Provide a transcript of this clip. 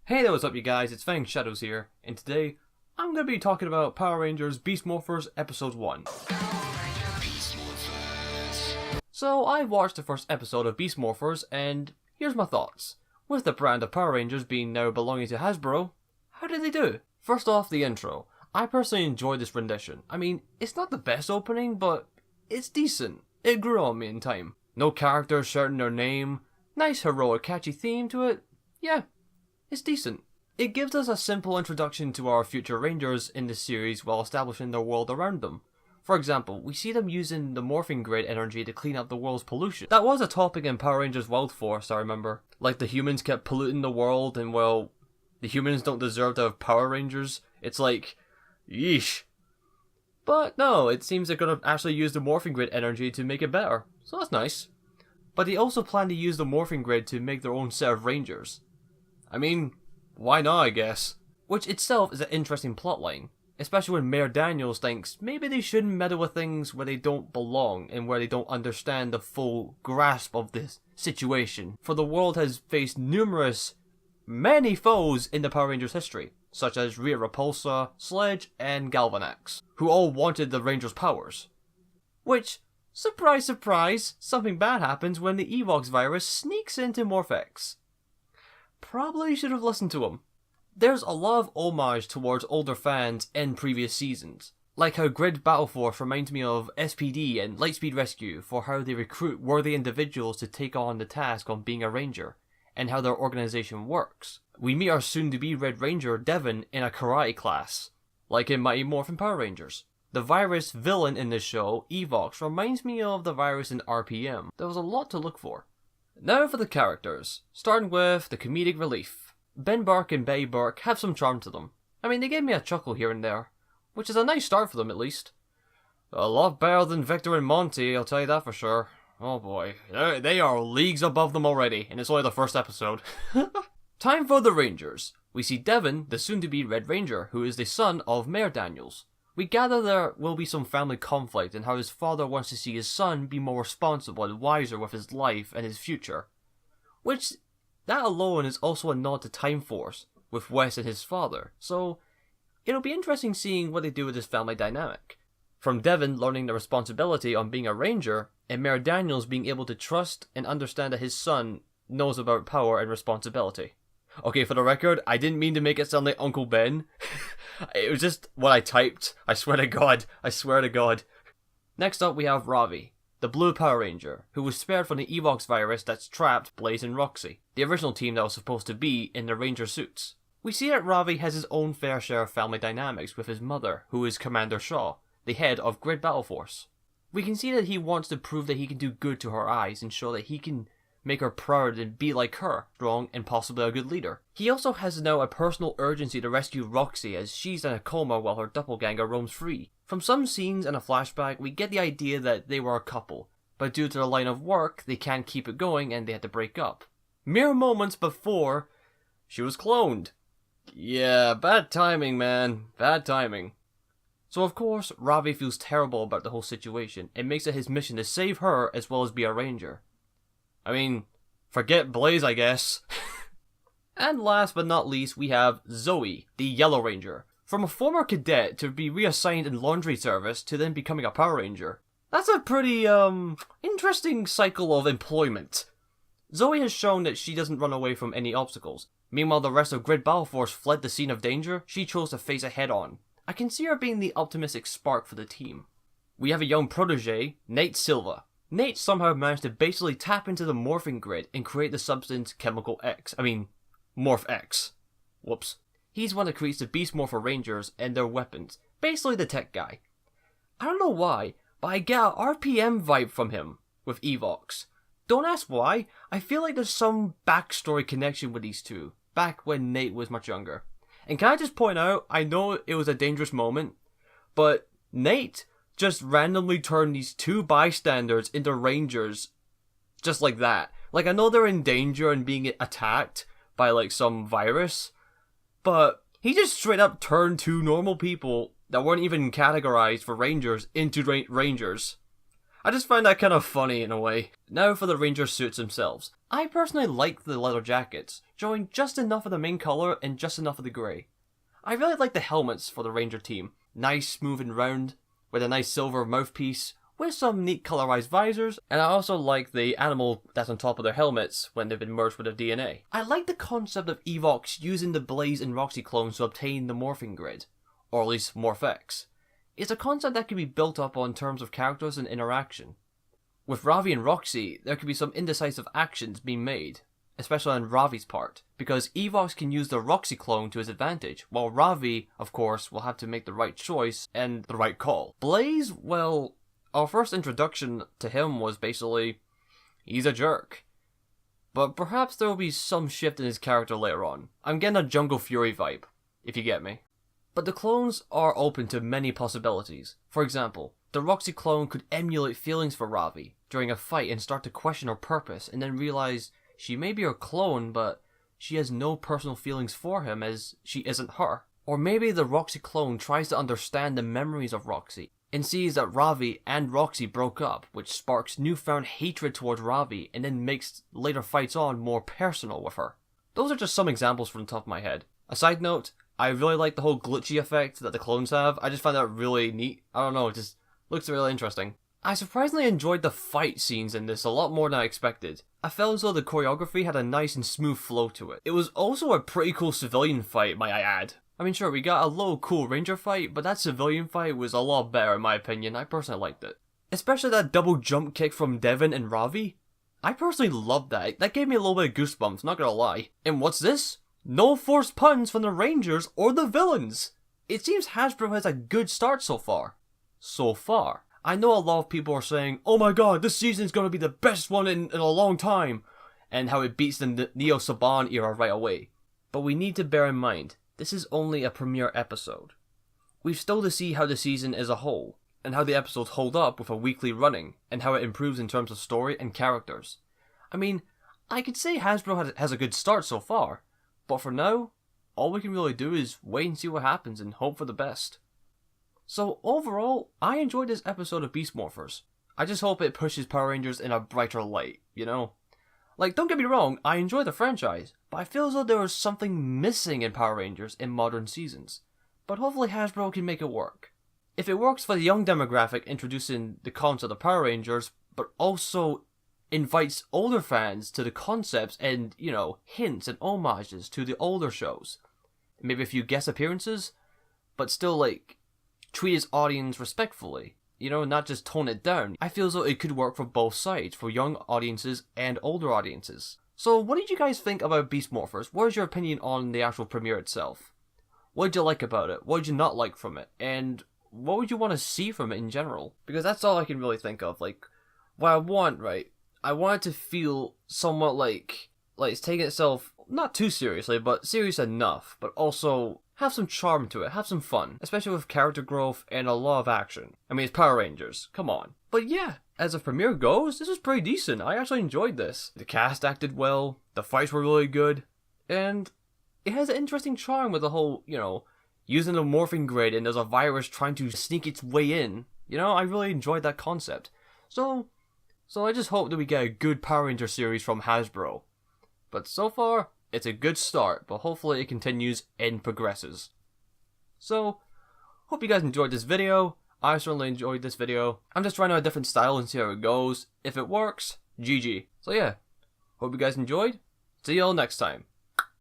Hey there, what's up you guys, it's FangedShadows here, and today I'm going to be talking about Power Rangers Beast Morphers Episode 1. So I watched the first episode of Beast Morphers, and here's my thoughts. With the brand of Power Rangers being now belonging to Hasbro, how did they do? First off, the intro. I personally enjoyed this rendition. I mean, it's not the best opening, but it's decent. It grew on me in time. No characters shouting their name, nice heroic catchy theme to it. Yeah. It's decent. It gives us a simple introduction to our future Rangers in the series while establishing their world around them. For example, we see them using the morphing grid energy to clean up the world's pollution. That was a topic in Power Rangers Wild Force, I remember. Like the humans kept polluting the world and well, the humans don't deserve to have Power Rangers. It's like, yeesh. But no, it seems they're gonna actually use the morphing grid energy to make it better. So that's nice. But they also plan to use the morphing grid to make their own set of Rangers. I mean, why not, I guess? Which itself is an interesting plotline, especially when Mayor Daniels thinks maybe they shouldn't meddle with things where they don't belong and where they don't understand the full grasp of this situation. For the world has faced many foes in the Power Rangers history, such as Rhea Repulsa, Sledge, and Galvanax, who all wanted the Rangers' powers. Which, surprise surprise, something bad happens when the Evox virus sneaks into MorphX. Probably should have listened to him. There's a lot of homage towards older fans in previous seasons, like how Grid Battle Force reminds me of SPD and Lightspeed Rescue for how they recruit worthy individuals to take on the task of being a ranger, and how their organization works. We meet our soon-to-be Red Ranger Devon in a karate class, like in Mighty Morphin Power Rangers. The virus villain in this show, Evox, reminds me of the virus in RPM. There was a lot to look for. Now for the characters, starting with the comedic relief. Ben Burke and Betty Burke have some charm to them. I mean, they gave me a chuckle here and there, which is a nice start for them at least. A lot better than Victor and Monty, I'll tell you that for sure. Oh boy, they are leagues above them already, and it's only the first episode. Time for the Rangers. We see Devon, the soon-to-be Red Ranger, who is the son of Mayor Daniels. We gather there will be some family conflict and how his father wants to see his son be more responsible and wiser with his life and his future. Which, that alone is also a nod to Time Force, with Wes and his father, so it'll be interesting seeing what they do with this family dynamic. From Devon learning the responsibility on being a ranger, and Mayor Daniels being able to trust and understand that his son knows about power and responsibility. Okay, for the record, I didn't mean to make it sound like Uncle Ben. It was just what I typed. I swear to God. I swear to God. Next up, we have Ravi, the Blue Power Ranger, who was spared from the Evox virus that's trapped Blaze and Roxy, the original team that was supposed to be in their Ranger suits. We see that Ravi has his own fair share of family dynamics with his mother, who is Commander Shaw, the head of Grid Battle Force. We can see that he wants to prove that he can do good to her eyes and show that he can make her proud and be like her, strong and possibly a good leader. He also has now a personal urgency to rescue Roxy as she's in a coma while her doppelganger roams free. From some scenes and a flashback, we get the idea that they were a couple, but due to their line of work, they can't keep it going and they had to break up. Mere moments before, she was cloned. Yeah, bad timing, man. Bad timing. So of course, Ravi feels terrible about the whole situation and makes it his mission to save her as well as be a ranger. I mean, forget Blaze, I guess. And last but not least, we have Zoe, the Yellow Ranger. From a former cadet to be reassigned in laundry service to then becoming a Power Ranger. That's a pretty, interesting cycle of employment. Zoe has shown that she doesn't run away from any obstacles. Meanwhile, the rest of Grid Battle Force fled the scene of danger, she chose to face it head on. I can see her being the optimistic spark for the team. We have a young protege, Nate Silva. Nate somehow managed to basically tap into the morphing grid and create the substance Morph X. Whoops. He's one that creates the Beast Morpher Rangers and their weapons. Basically the tech guy. I don't know why, but I get an RPM vibe from him with Evox. Don't ask why, I feel like there's some backstory connection with these two, back when Nate was much younger. And can I just point out, I know it was a dangerous moment, but Nate just randomly turned these two bystanders into Rangers just like that. Like, I know they're in danger and being attacked by, like, some virus, but he just straight up turned two normal people that weren't even categorized for Rangers into Rangers. I just find that kind of funny in a way. Now for the Ranger suits themselves. I personally like the leather jackets, showing just enough of the main colour and just enough of the grey. I really like the helmets for the Ranger team. Nice, smooth and round, with a nice silver mouthpiece, with some neat colorized visors, and I also like the animal that's on top of their helmets when they've been merged with their DNA. I like the concept of Evox using the Blaze and Roxy clones to obtain the morphing grid, or at least MorphX. It's a concept that can be built up on terms of characters and interaction. With Ravi and Roxy, there could be some indecisive actions being made, especially on Ravi's part, because Evox can use the Roxy clone to his advantage, while Ravi, of course, will have to make the right choice and the right call. Blaze, well, our first introduction to him was basically, he's a jerk. But perhaps there will be some shift in his character later on. I'm getting a Jungle Fury vibe, if you get me. But the clones are open to many possibilities. For example, the Roxy clone could emulate feelings for Ravi during a fight and start to question her purpose, and then realize she may be her clone, but she has no personal feelings for him as she isn't her. Or maybe the Roxy clone tries to understand the memories of Roxy, and sees that Ravi and Roxy broke up, which sparks newfound hatred towards Ravi, and then makes later fights on more personal with her. Those are just some examples from the top of my head. A side note, I really like the whole glitchy effect that the clones have. I just find that really neat. I don't know, it just looks really interesting. I surprisingly enjoyed the fight scenes in this a lot more than I expected. I felt as though the choreography had a nice and smooth flow to it. It was also a pretty cool civilian fight, might I add. I mean, sure, we got a little cool Ranger fight, but that civilian fight was a lot better in my opinion. I personally liked it. Especially that double jump kick from Devon and Ravi. I personally loved that. That gave me a little bit of goosebumps, not gonna lie. And what's this? No forced puns from the Rangers or the villains! It seems Hasbro has a good start so far. I know a lot of people are saying, oh my god, this season's gonna be the best one in a long time, and how it beats the Neo Saban era right away. But we need to bear in mind, this is only a premiere episode. We've still to see how the season as a whole, and how the episodes hold up with a weekly running, and how it improves in terms of story and characters. I mean, I could say Hasbro has a good start so far, but for now, all we can really do is wait and see what happens and hope for the best. So overall, I enjoyed this episode of Beast Morphers. I just hope it pushes Power Rangers in a brighter light, you know? Like, don't get me wrong, I enjoy the franchise, but I feel as though there was something missing in Power Rangers in modern seasons. But hopefully Hasbro can make it work. If it works for the young demographic introducing the concept of Power Rangers, but also invites older fans to the concepts and, you know, hints and homages to the older shows. Maybe a few guest appearances, but still, like, treat its audience respectfully. You know, not just tone it down. I feel as though it could work for both sides, for young audiences and older audiences. So, what did you guys think about Beast Morphers? What is your opinion on the actual premiere itself? What did you like about it? What did you not like from it? And what would you want to see from it in general? Because that's all I can really think of. Like, what I want, right? I want it to feel somewhat like it's taking itself not too seriously, but serious enough, but also have some charm to it, have some fun, especially with character growth and a lot of action. I mean, it's Power Rangers, come on. But yeah, as a premiere goes, this was pretty decent. I actually enjoyed this. The cast acted well, the fights were really good, and it has an interesting charm with the whole, you know, using the morphing grid and there's a virus trying to sneak its way in. You know, I really enjoyed that concept. So I just hope that we get a good Power Ranger series from Hasbro. But so far, it's a good start, but hopefully it continues and progresses. So, hope you guys enjoyed this video. I certainly enjoyed this video. I'm just trying out a different style and see how it goes. If it works, GG. So yeah, hope you guys enjoyed. See y'all next time.